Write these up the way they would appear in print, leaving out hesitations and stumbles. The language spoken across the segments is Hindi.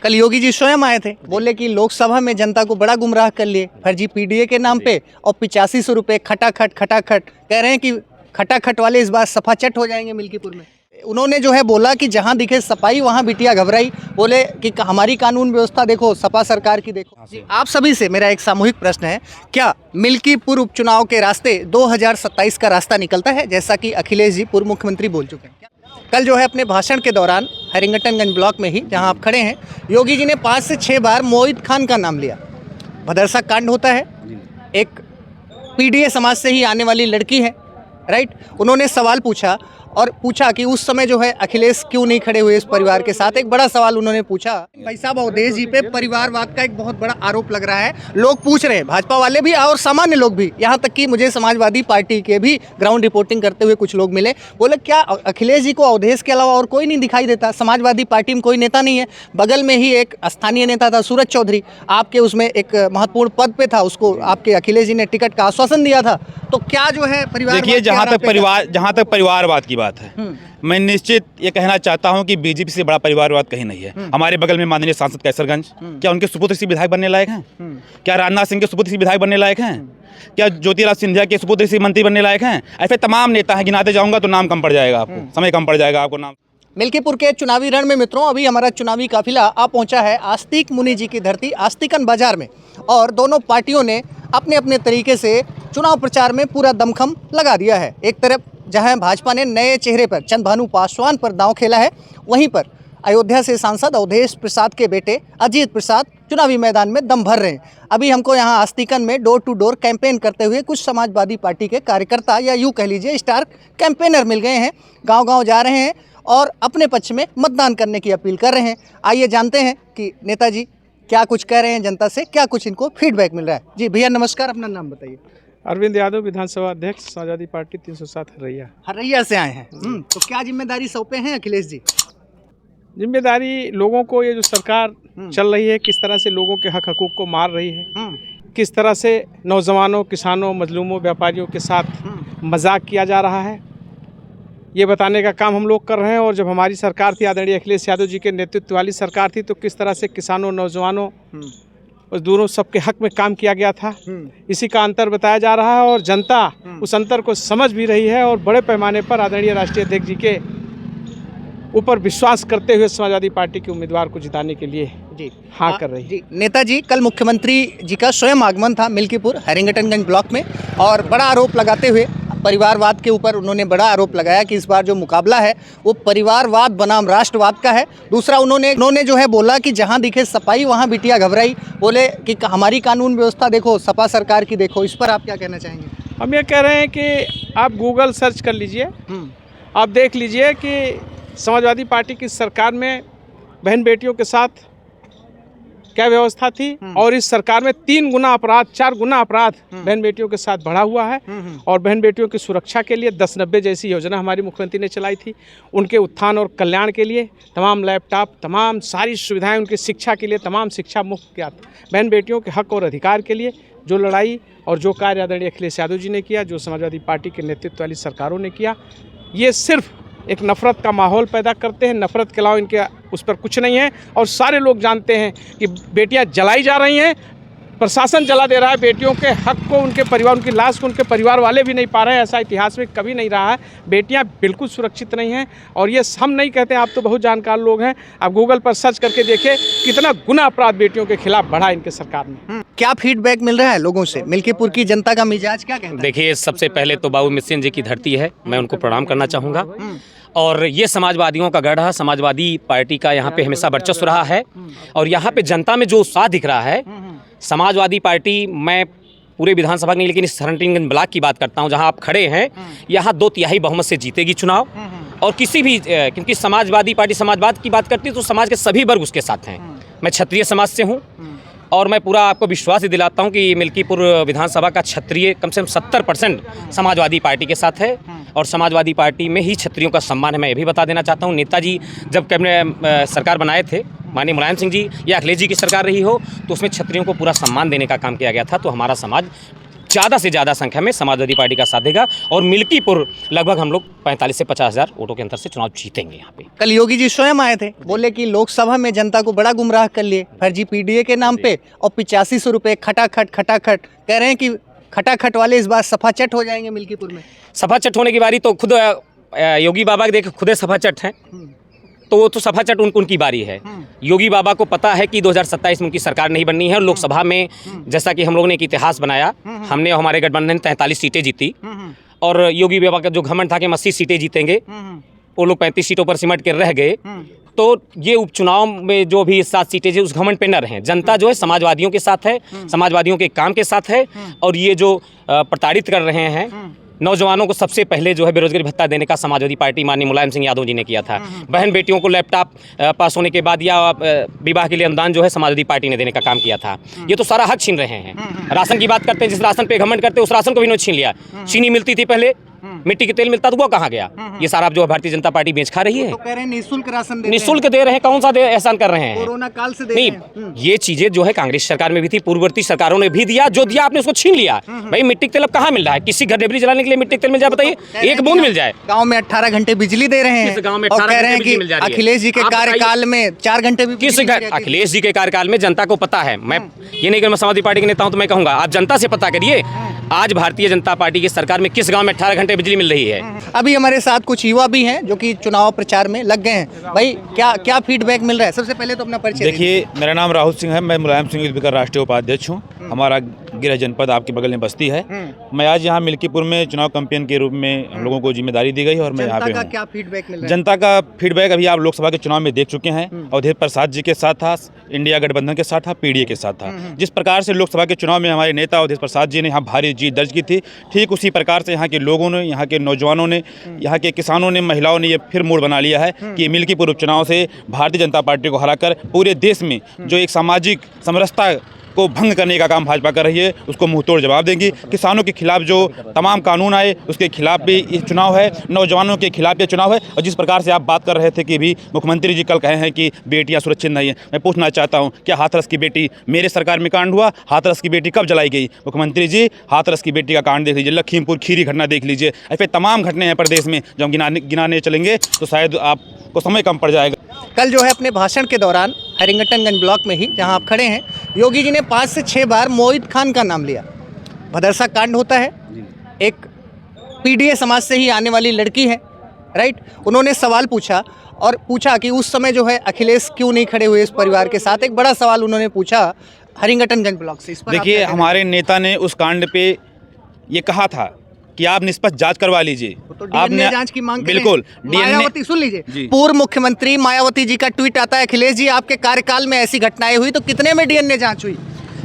कल योगी जी स्वयं आए थे, बोले कि लोकसभा में जनता को बड़ा गुमराह कर लिए फर्जी पीडीए के नाम पे, और 8500 रुपये खटाखट कह रहे हैं कि खटाखट वाले इस बार सफाचट हो जाएंगे मिल्कीपुर में। उन्होंने जो है बोला कि जहां दिखे सपाई वहां बिटिया घबराई, बोले कि हमारी कानून व्यवस्था देखो, सपा सरकार की देखो। जी, आप सभी से मेरा एक सामूहिक प्रश्न है, क्या मिल्कीपुर उपचुनाव के रास्ते 2027 का रास्ता निकलता है, जैसा कि अखिलेश जी पूर्व मुख्यमंत्री बोल चुके हैं? कल जो है अपने भाषण के दौरान हैरिंगटनगंज ब्लॉक में ही जहां आप खड़े हैं, योगी जी ने 5 से 6 बार मोहित खान का नाम लिया। भदरसा कांड होता है, एक पीडीए समाज से ही आने वाली लड़की है, राइट। उन्होंने सवाल पूछा और पूछा कि उस समय जो है अखिलेश क्यों नहीं खड़े हुए इस परिवार के साथ। एक बड़ा सवाल उन्होंने पूछा। भाई साहब, अवधेश जी पे परिवारवाद का एक बहुत बड़ा आरोप लग रहा है। लोग पूछ रहे हैं, भाजपा वाले भी और सामान्य लोग भी, यहाँ तक कि मुझे समाजवादी पार्टी के भी ग्राउंड रिपोर्टिंग करते हुए कुछ लोग मिले, बोले क्या अखिलेश जी को अवधेश के अलावा और कोई नहीं दिखाई देता? समाजवादी पार्टी में कोई नेता नहीं है? बगल में ही एक स्थानीय नेता था सूरज चौधरी, आपके उसमें एक महत्वपूर्ण पद पे था, उसको आपके अखिलेश जी ने टिकट का आश्वासन दिया था। तो क्या जो है परिवार, देखिए, जहाँ तक परिवारवाद की बात है, मैं निश्चित ये कहना चाहता हूं कि बीजेपी से बड़ा परिवारवाद कहीं नहीं है। हमारे बगल में माननीय सांसद कैसरगंज, क्या उनके सुपुत्र सिंह विधायक बनने लायक हैं? क्या राजनाथ सिंह के सुपुत्र सिंह विधायक बनने लायक हैं? क्या ज्योतिराज सिंधिया के सुपुत्र सिंह मंत्री बनने लायक हैं? ऐसे तमाम नेता हैं, गिनाते जाऊंगा तो नाम कम पड़ जाएगा, आपको समय कम पड़ जाएगा आपको नाम। मिल्कीपुर के चुनावी रण में मित्रों, अभी हमारा चुनावी काफिला आ पहुंचा है आस्तिक मुनि जी की धरती आस्तिकन बाजार में, और दोनों पार्टियों ने अपने अपने तरीके से चुनाव प्रचार में पूरा दमखम लगा दिया है। एक तरफ जहां भाजपा ने नए चेहरे पर चंद्रभानु पासवान पर दांव खेला है, वहीं पर अयोध्या से सांसद अवधेश प्रसाद के बेटे अजीत प्रसाद चुनावी मैदान में दम भर रहे हैं। अभी हमको यहाँ आस्तिकन में डोर टू डोर कैंपेन करते हुए कुछ समाजवादी पार्टी के कार्यकर्ता, या यूँ कह लीजिए स्टार कैंपेनर मिल गए हैं, गाँव-गाँव जा रहे हैं और अपने पक्ष में मतदान करने की अपील कर रहे हैं। आइए जानते हैं कि नेताजी क्या कुछ कह रहे हैं जनता से, क्या कुछ इनको फीडबैक मिल रहा है। जी भैया नमस्कार, अपना नाम बताइए। अरविंद यादव, विधानसभा अध्यक्ष, समाजवादी पार्टी 307 हरैया से आए हैं। तो क्या जिम्मेदारी सौंपे हैं अखिलेश जी? जिम्मेदारी लोगों को, ये जो सरकार चल रही है किस तरह से लोगों के हक हकूक को मार रही है, किस तरह से नौजवानों, किसानों, मजलूमों, व्यापारियों के साथ मजाक किया जा रहा है, ये बताने का काम हम लोग कर रहे हैं। और जब हमारी सरकार थी, आदरणीय अखिलेश यादव जी के नेतृत्व वाली सरकार थी, तो किस तरह से किसानों, नौजवानों, मजदूरों सबके हक में काम किया गया था, इसी का अंतर बताया जा रहा है। और जनता उस अंतर को समझ भी रही है और बड़े पैमाने पर आदरणीय राष्ट्रीय अध्यक्ष जी के ऊपर विश्वास करते हुए समाजवादी पार्टी के उम्मीदवार को जिताने के लिए हाँ कर रही है। नेताजी, कल मुख्यमंत्री जी का स्वयं आगमन था मिल्कीपुर हैरिंगटनगंज ब्लॉक में, और बड़ा आरोप लगाते हुए परिवारवाद के ऊपर उन्होंने बड़ा आरोप लगाया कि इस बार जो मुकाबला है वो परिवारवाद बनाम राष्ट्रवाद का है। दूसरा उन्होंने जो है बोला कि जहां दिखे सपाई वहां बिटिया घबराई, बोले कि हमारी कानून व्यवस्था देखो, सपा सरकार की देखो। इस पर आप क्या कहना चाहेंगे? हम ये कह रहे हैं कि आप गूगल सर्च कर लीजिए, आप देख लीजिए कि समाजवादी पार्टी की सरकार में बहन बेटियों के साथ क्या व्यवस्था थी, और इस सरकार में 3 गुना अपराध, 4 गुना अपराध बहन बेटियों के साथ बढ़ा हुआ है। और बहन बेटियों की सुरक्षा के लिए 10-90 जैसी योजना हमारी मुख्यमंत्री ने चलाई थी, उनके उत्थान और कल्याण के लिए तमाम लैपटॉप, तमाम सारी सुविधाएं, उनकी शिक्षा के लिए तमाम शिक्षा मुफ्त किया। बहन बेटियों के हक और अधिकार के लिए जो लड़ाई और जो कार्य आदरणीय अखिलेश यादव जी ने किया, जो समाजवादी पार्टी के नेतृत्व वाली सरकारों ने किया, ये सिर्फ एक नफ़रत का माहौल पैदा करते हैं। नफ़रत के अलावा इनके उस पर कुछ नहीं है। और सारे लोग जानते हैं कि बेटियां जलाई जा रही हैं, प्रशासन जला दे रहा है बेटियों के हक को, उनके परिवार, उनकी लाश को उनके परिवार वाले भी नहीं पा रहे हैं। ऐसा इतिहास में कभी नहीं रहा है। बेटियां बिल्कुल सुरक्षित नहीं हैं। और ये हम नहीं कहते, आप तो बहुत जानकार लोग हैं, आप गूगल पर सर्च करके देखिए कितना गुना अपराध बेटियों के खिलाफ बढ़ा इनके सरकार में। क्या फीडबैक मिल रहा है लोगों से? मिल्कीपुर की जनता का मिजाज क्या कहता है? देखिए, सबसे पहले तो बाबू मिसिन जी की धरती है, मैं उनको प्रणाम करना चाहूँगा। और ये समाजवादियों का गढ़ है, समाजवादी पार्टी का यहाँ पे हमेशा वर्चस्व रहा है। और यहाँ पे जनता में जो उत्साह दिख रहा है, समाजवादी पार्टी, मैं पूरे विधानसभा नहीं लेकिन इस हैरिंगटनगंज ब्लॉक की बात करता हूँ जहाँ आप खड़े हैं, यहाँ 2/3 बहुमत से जीतेगी चुनाव। और किसी भी, क्योंकि समाजवादी पार्टी समाजवाद की बात करती है तो समाज के सभी वर्ग उसके साथ हैं। मैं क्षत्रिय समाज से हूँ और मैं पूरा आपको विश्वास ही दिलाता हूँ कि मिल्कीपुर विधानसभा का क्षत्रिय कम से कम 70% समाजवादी पार्टी के साथ है। और समाजवादी पार्टी में ही क्षत्रियों का सम्मान है। मैं ये भी बता देना चाहता हूँ, नेताजी जब कैबिनेट सरकार बनाए थे, माननीय मुलायम सिंह जी या अखिलेश जी की सरकार रही हो, तो उसमें क्षत्रियों को पूरा सम्मान देने का काम किया गया था। तो हमारा समाज ज़्यादा से ज़्यादा संख्या में समाजवादी पार्टी का साथ देगा और मिल्कीपुर लगभग हम लोग 45 से 50 हज़ार वोटों के अंतर से चुनाव जीतेंगे यहाँ पे। कल योगी जी स्वयं आए थे, बोले कि लोकसभा में जनता को बड़ा गुमराह कर लिए फर्जी पीडीए के नाम पे और 8500 रुपये खटाखट कह रहे हैं कि खटाखट वाले इस बार सफाचट हो जाएंगे मिल्कीपुर में। सफाचट होने की बारी तो खुद योगी बाबा के देख खुद सफाचट हैं, तो वो तो सफाचट उनकी बारी है। योगी बाबा को पता है कि 2027 में उनकी सरकार नहीं बननी है और लोकसभा में जैसा कि हम लोगों ने एक इतिहास बनाया, हमने हमारे गठबंधन ने 43 सीटें जीती और योगी बाबा का जो घमंड था कि हम 80 सीटें जीतेंगे, वो लोग 35 सीटों पर सिमट कर रह गए। तो ये उपचुनाव में जो भी 7 सीटें जो उस घमंड पे न रहें। जनता जो है समाजवादियों के साथ है, समाजवादियों के काम के साथ है और ये जो प्रताड़ित कर रहे हैं नौजवानों को, सबसे पहले जो है बेरोजगारी भत्ता देने का समाजवादी पार्टी माननीय मुलायम सिंह यादव जी ने किया था। बहन बेटियों को लैपटॉप पास होने के बाद या विवाह के लिए अनुदान जो है समाजवादी पार्टी ने देने का काम किया था। ये तो सारा हक छीन रहे हैं। राशन की बात करते हैं, जिस राशन पे घमंड करते हैं उस राशन को भी इन्होंने छीन लिया। चीनी मिलती थी पहले, मिट्टी के तेल मिलता था, वो कहाँ गया? ये सारा जो भारतीय जनता पार्टी बेच खा रही है। तो कह रहे हैं निःशुल्क राशन निःशुल्क दे रहे हैं, कौन सा एहसान कर रहे हैं? कोरोना काल से नहीं, ये चीजें जो है कांग्रेस सरकार में भी थी, पूर्ववर्ती सरकारों ने भी दिया, जो दिया आपने उसको छीन लिया। भाई मिट्टी के तेल अब कहाँ मिल रहा है? किसी घर डेबरी जलाने के लिए मिट्टी के तेल मिल जाए बताइए? एक बूंद मिल जाए। गांव में 18 घंटे बिजली दे रहे हैं गांव में और कह रहे हैं कि अखिलेश जी के कार्यकाल में 4 घंटे भी किस अखिलेश जी के कार्यकाल में जनता को पता है। मैं ये नहीं कि मैं समाजवादी पार्टी के नेता हूं तो मैं कहूंगा, आप जनता से पता करिए आज भारतीय जनता पार्टी की सरकार में किस गांव में 18 घंटे बिजली मिल रही है। अभी हमारे साथ कुछ युवा भी हैं जो कि चुनाव प्रचार में लग गए हैं। भाई क्या फीडबैक मिल रहा है? सबसे पहले तो अपना परिचय देखिए, मेरा नाम राहुल सिंह है, मैं मुलायम सिंह युद्ध विकार राष्ट्रीय उपाध्यक्ष हूँ। हमारा गृह जनपद आपके बगल में बस्ती है। मैं आज यहाँ मिल्कीपुर में चुनाव कैंपेन के रूप में हम लोगों को जिम्मेदारी दी गई और मैं यहाँ पे हूँ। क्या फीडबैक मिल रहा है? जनता का फीडबैक अभी आप लोकसभा के चुनाव में देख चुके हैं। अवधेश प्रसाद जी के साथ था, इंडिया गठबंधन के साथ था, पीडीए के साथ था। जिस प्रकार से लोकसभा के चुनाव में हमारे नेता अवधेश प्रसाद जी ने यहाँ भारी जीत दर्ज की थी, ठीक उसी प्रकार से यहाँ के लोगों ने, यहाँ के नौजवानों ने, यहाँ के किसानों ने, महिलाओं ने ये फिर मोड़ बना लिया है कि मिल्कीपुर उपचुनाव से भारतीय जनता पार्टी को हराकर पूरे देश में जो एक सामाजिक समरसता को भंग करने का काम भाजपा कर रही है, उसको मुंहतोड़ जवाब देंगी। किसानों के खिलाफ जो तमाम कानून आए उसके खिलाफ भी ये चुनाव है, नौजवानों के खिलाफ ये चुनाव है। और जिस प्रकार से आप बात कर रहे थे कि भी मुख्यमंत्री जी कल कहे हैं कि बेटियां सुरक्षित नहीं है, मैं पूछना चाहता हूं, क्या हाथरस की बेटी मेरे सरकार में कांड हुआ? हाथरस की बेटी कब जलाई गई? मुख्यमंत्री जी हाथरस की बेटी का कांड देख लीजिए, लखीमपुर खीरी घटना देख लीजिए, ऐसे तमाम घटने हैं प्रदेश में। जब हम गिनाने चलेंगे तो शायद आपको समय कम पड़ जाएगा। कल जो है अपने भाषण के दौरान हरिंगटनगंज ब्लॉक में ही जहां आप खड़े हैं, योगी जी ने 5 से 6 बार मोहित खान का नाम लिया। भदरसा कांड होता है, एक पीडीए समाज से ही आने वाली लड़की है, राइट? उन्होंने सवाल पूछा और पूछा कि उस समय जो है अखिलेश क्यों नहीं खड़े हुए इस परिवार के साथ। एक बड़ा सवाल उन्होंने पूछा हरिंगटनगंज ब्लॉक से। इस पर देखिए, हमारे नेता ने उस कांड पे ये कहा था कि आप निष्पक्ष जांच करवा लीजिए। तो डीएनए जांच की मांग बिल्कुल, मायावती सुन लीजिए, पूर्व मुख्यमंत्री मायावती जी का ट्वीट आता है, अखिलेश जी आपके कार्यकाल में ऐसी घटनाएं हुई तो कितने में डीएनए जांच हुई?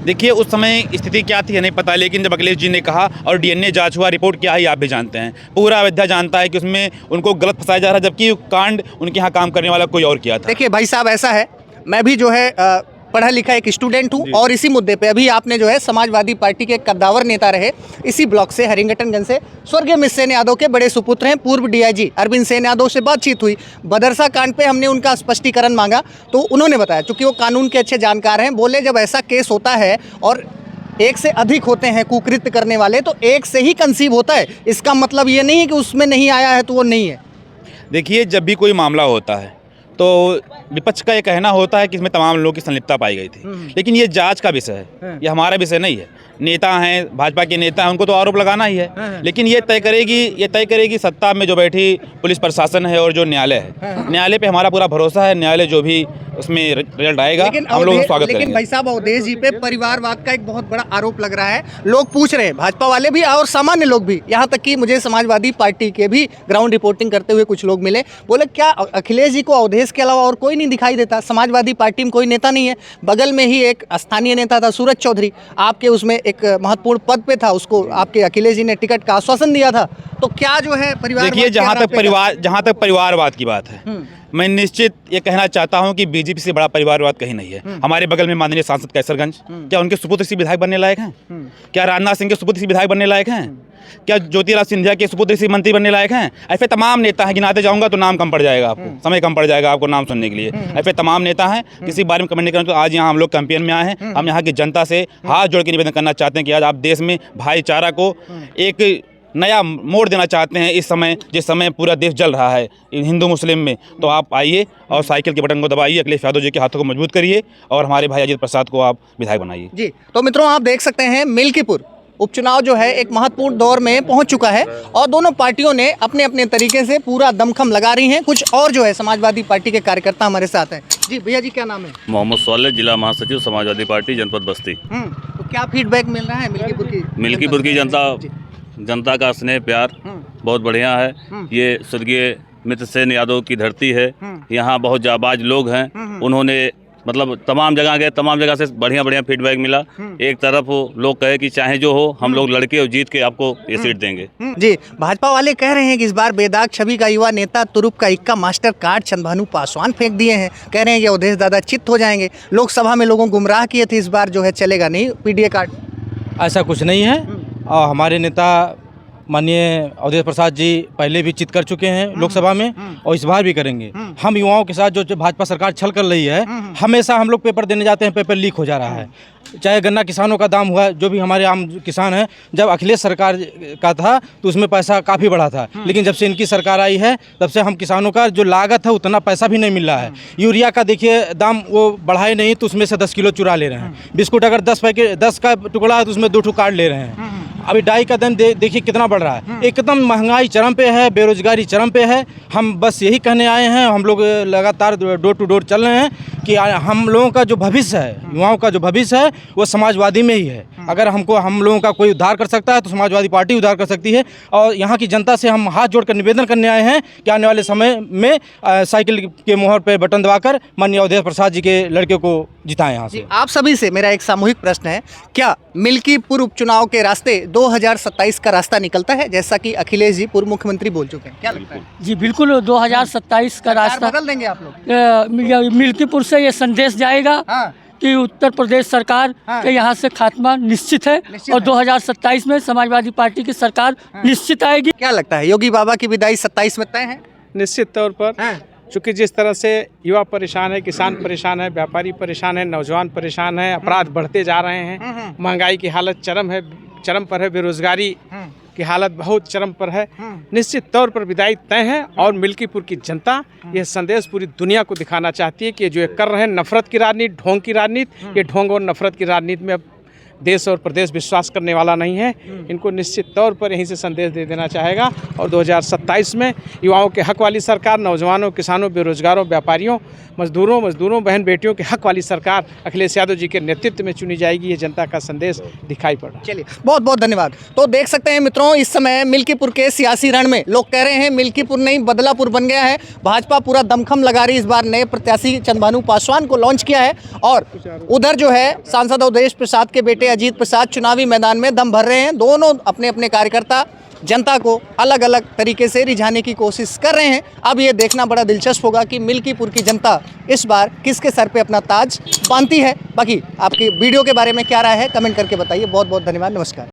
देखिए, उस समय स्थिति क्या थी नहीं पता, लेकिन जब अखिलेश जी ने कहा और डीएनए जांच हुआ, रिपोर्ट क्या है आप भी जानते हैं। पूरा अयोध्या जानता है कि उसमें उनको गलत फंसाया जा रहा है, जबकि कांड उनके यहाँ काम करने वाला कोई और किया था। देखिए भाई साहब, ऐसा है, मैं भी जो है पढ़ा लिखा एक स्टूडेंट हूँ और इसी मुद्दे पे अभी आपने जो है समाजवादी पार्टी के कद्दावर नेता रहे इसी ब्लॉक से, हरिंगटनगंज से, स्वर्गीय मिस सेन यादव के बड़े सुपुत्र हैं पूर्व डीआईजी अरविंद सेन यादव से बातचीत हुई। बदरसा कांड पे हमने उनका स्पष्टीकरण मांगा तो उन्होंने बताया, चूंकि वो कानून के अच्छे जानकार हैं, बोले जब ऐसा केस होता है और एक से अधिक होते हैं कुकृत्य करने वाले तो एक से ही कंसीव होता है, इसका मतलब ये नहीं है कि उसमें नहीं आया है तो वो नहीं है। देखिए, जब भी कोई मामला होता है तो विपक्ष का ये कहना होता है कि इसमें तमाम लोगों की संलिप्तता पाई गई थी, लेकिन ये जांच का विषय है, ये हमारा विषय नहीं है। नेता हैं, भाजपा के नेता हैं, उनको तो आरोप लगाना ही है, लेकिन ये तय करेगी सत्ता में जो बैठी पुलिस प्रशासन है और जो न्यायालय है। न्यायालय पे हमारा पूरा भरोसा है, न्यायालय जो भी उसमें रिजल्ट आएगा हम लोग स्वागत करेंगे। लेकिन भाई साहब, अवधेश जी पे परिवारवाद का एक बहुत बड़ा आरोप लग रहा है। लोग पूछ रहे हैं, भाजपा वाले भी और सामान्य लोग भी, यहाँ तक कि मुझे समाजवादी पार्टी के भी ग्राउंड रिपोर्टिंग करते हुए कुछ लोग मिले, बोले क्या अखिलेश जी को अवधेश के अलावा और कोई नहीं दिखाई देता? समाजवादी पार्टी में कोई नेता नहीं है? बगल में ही एक स्थानीय नेता था सूरज चौधरी, आपके उसमें एक महत्वपूर्ण पद पे था, उसको आपके अखिलेश जी ने टिकट का आश्वासन दिया था। तो क्या जो है परिवार, देखिए, जहाँ तक परिवारवाद की बात है, मैं निश्चित ये कहना चाहता हूं कि बीजेपी से बड़ा परिवारवाद कहीं नहीं है। हमारे बगल में माननीय सांसद कैसरगंज, क्या उनके सुपुत्र इसी विधायक बनने लायक हैं? क्या राजनाथ सिंह के सुपुत्र इसी विधायक बनने लायक हैं? क्या ज्योतिरादित्य सिंधिया के सुपुत्र इसी मंत्री बनने लायक हैं? ऐसे तमाम नेता हैं, गिनाते जाऊंगा तो नाम कम पड़ जाएगा आपको, समय कम पड़ जाएगा आपको नाम सुनने के लिए। ऐसे तमाम नेता हैं, किसी बारे में कमेंट नहीं करें। तो आज यहाँ हम लोग कैंपेन में आए हैं। हम यहाँ की जनता से हाथ जोड़ के निवेदन करना चाहते हैं कि आज आप देश में भाईचारा को एक नया मोड़ देना चाहते हैं इस समय, जिस समय पूरा देश जल रहा है हिंदू मुस्लिम में। तो आप आइए और साइकिल के बटन को दबाइए, अखिलेश यादव जी के हाथों को मजबूत करिए और हमारे भाई अजीत प्रसाद को आप विधायक बनाइए। जी, तो मित्रों आप देख सकते हैं मिल्कीपुर उपचुनाव जो है एक महत्वपूर्ण दौर में पहुंच चुका है और दोनों पार्टियों ने अपने अपने तरीके से पूरा दमखम लगा रही हैं। कुछ और जो है समाजवादी पार्टी के कार्यकर्ता हमारे साथ हैं। जी भैया जी, क्या नाम है? मोहम्मद सोले, जिला महासचिव समाजवादी पार्टी जनपद बस्ती। तो क्या फीडबैक मिल रहा है मिल्कीपुर की जनता का स्नेह प्यार बहुत बढ़िया है। ये स्वर्गीय मित्र सेन यादव की धरती है। यहाँ बहुत जाबाज लोग हैं। उन्होंने मतलब तमाम जगह गए, तमाम जगह से बढ़िया बढ़िया फीडबैक मिला। एक तरफ लोग कहे कि चाहे जो हो हम लोग लड़के और जीत के आपको ये सीट देंगे। जी, भाजपा वाले कह रहे हैं कि इस बार बेदाग छवि का युवा नेता तुरुप का इक्का मास्टर कार्ड चंद्रभानु पासवान फेंक दिए हैं। कह रहे हैं कि अवधेश दादा चित्त हो जाएंगे। लोकसभा में लोगों को गुमराह किए थे, इस बार जो है चलेगा नहीं पीडीए कार्ड। ऐसा कुछ नहीं है। और हमारे नेता माननीय अवधेश प्रसाद जी पहले भी चित कर चुके हैं लोकसभा में और इस बार भी करेंगे। हम युवाओं के साथ जो भाजपा सरकार छल कर रही है, हमेशा हम लोग पेपर देने जाते हैं, पेपर लीक हो जा रहा है। चाहे गन्ना किसानों का दाम हुआ, जो भी हमारे आम किसान हैं, जब अखिलेश सरकार का था तो उसमें पैसा काफ़ी बढ़ा था, लेकिन जब से इनकी सरकार आई है तब से हम किसानों का जो लागत है उतना पैसा भी नहीं मिल रहा है। यूरिया का देखिए दाम वो बढ़ाए नहीं तो उसमें से 10 किलो चुरा ले रहे हैं। बिस्कुट अगर 10 का टुकड़ा है तो उसमें 2 ठो कार्ड ले रहे हैं। अभी डाई का दाम देखिए कितना बढ़ रहा है। एकदम महंगाई चरम पे है, बेरोजगारी चरम पे है। हम बस यही कहने आए हैं, हम लोग लगातार डोर टू डोर चल रहे हैं कि हम लोगों का जो भविष्य है, युवाओं का जो भविष्य है वो समाजवादी में ही है। अगर हम लोगों का कोई उद्धार कर सकता है तो समाजवादी पार्टी उद्धार कर सकती है। और यहाँ की जनता से हम हाथ जोड़कर निवेदन करने आए हैं कि आने वाले समय में साइकिल के मोहर पर बटन दबाकर माननीय अवधेश प्रसाद जी के लड़के को जिताएं यहाँ से। आप सभी से मेरा एक सामूहिक प्रश्न है, क्या मिल्कीपुर उपचुनाव के रास्ते 2027 का रास्ता निकलता है, जैसा कि अखिलेश जी पूर्व मुख्यमंत्री बोल चुके हैं? क्या लगता है? जी बिल्कुल, 2027 का रास्ता बदल देंगे आप लोग? मिल्कीपुर से ये संदेश जाएगा कि उत्तर प्रदेश सरकार के यहाँ से खात्मा निश्चित है और 2027 में समाजवादी पार्टी की सरकार निश्चित आएगी। क्या लगता है, योगी बाबा की विदाई 27 में तय है? निश्चित तौर पर, चूँकि जिस तरह से युवा परेशान है, किसान परेशान है, व्यापारी परेशान है, नौजवान परेशान है, अपराध बढ़ते जा रहे हैं, महंगाई की हालत चरम पर है, बेरोजगारी की हालत बहुत चरम पर है, निश्चित तौर पर विदाई तय है। और मिल्कीपुर की जनता यह संदेश पूरी दुनिया को दिखाना चाहती है कि जो ये कर रहे हैं नफरत की राजनीति, ढोंग की राजनीति, ये ढोंग और नफरत की राजनीति में अब देश और प्रदेश विश्वास करने वाला नहीं है। इनको निश्चित तौर पर यहीं से संदेश दे देना चाहेगा और 2027 में युवाओं के हक वाली सरकार, नौजवानों, किसानों, बेरोजगारों, व्यापारियों, मजदूरों, बहन बेटियों के हक वाली सरकार अखिलेश यादव जी के नेतृत्व में चुनी जाएगी। ये जनता का संदेश दिखाई पड़ रहा है। चलिए, बहुत बहुत धन्यवाद। तो देख सकते हैं मित्रों, इस समय मिल्कीपुर के सियासी रण में लोग कह रहे हैं मिल्कीपुर नहीं बदलापुर बन गया है। भाजपा पूरा दमखम लगा रही, इस बार नए प्रत्याशी चंद्रभानु पासवान को लॉन्च किया है और उधर जो है सांसद अवधेश प्रसाद के बेटे अजीत प्रसाद चुनावी मैदान में दम भर रहे हैं। दोनों अपने अपने कार्यकर्ता जनता को अलग अलग तरीके से रिझाने की कोशिश कर रहे हैं। अब ये देखना बड़ा दिलचस्प होगा कि मिल्कीपुर की जनता इस बार किसके सर पे अपना ताज बांधती है। बाकी आपकी वीडियो के बारे में क्या राय है, कमेंट करके बताइए। बहुत बहुत धन्यवाद, नमस्कार।